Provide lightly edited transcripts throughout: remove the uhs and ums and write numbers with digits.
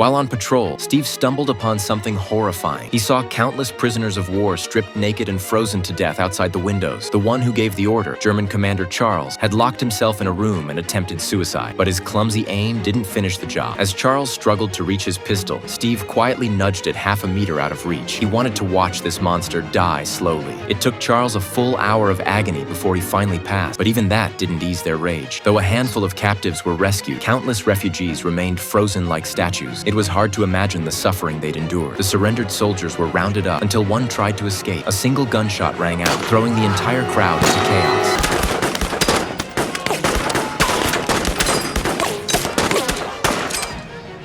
While on patrol, Steve stumbled upon something horrifying. He saw countless prisoners of war stripped naked and frozen to death outside the windows. The one who gave the order, German Commander Charles, had locked himself in a room and attempted suicide. But his clumsy aim didn't finish the job. As Charles struggled to reach his pistol, Steve quietly nudged it half a meter out of reach. He wanted to watch this monster die slowly. It took Charles a full hour of agony before he finally passed, but even that didn't ease their rage. Though a handful of captives were rescued, countless refugees remained frozen like statues. It was hard to imagine the suffering they'd endure. The surrendered soldiers were rounded up until one tried to escape. A single gunshot rang out, throwing the entire crowd into chaos.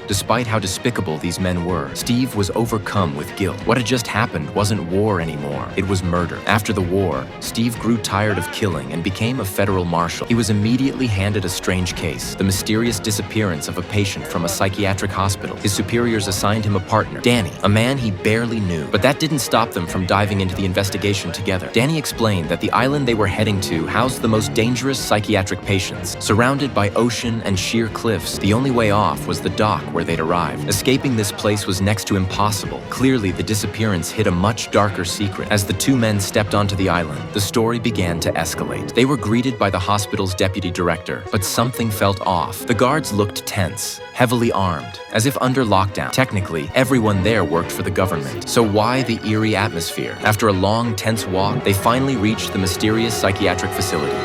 Despite how despicable these men were, Steve was overcome with guilt. What had just happened wasn't war anymore. It was murder. After the war, Steve grew tired of killing and became a federal marshal. He was immediately handed a strange case, the mysterious disappearance of a patient from a psychiatric hospital. His superiors assigned him a partner, Danny, a man he barely knew. But that didn't stop them from diving into the investigation together. Danny explained that the island they were heading to housed the most dangerous psychiatric patients. Surrounded by ocean and sheer cliffs, the only way off was the dock where they'd arrived. Escaping this place was next to impossible. Clearly, the disappearance hid a much darker secret. As the two men stepped onto the island, the story began to escalate. They were greeted by the hospital's deputy director, but something felt off. The guards looked tense, heavily armed, as if under lockdown. Technically, everyone there worked for the government. So why the eerie atmosphere? After a long, tense walk, they finally reached the mysterious psychiatric facility.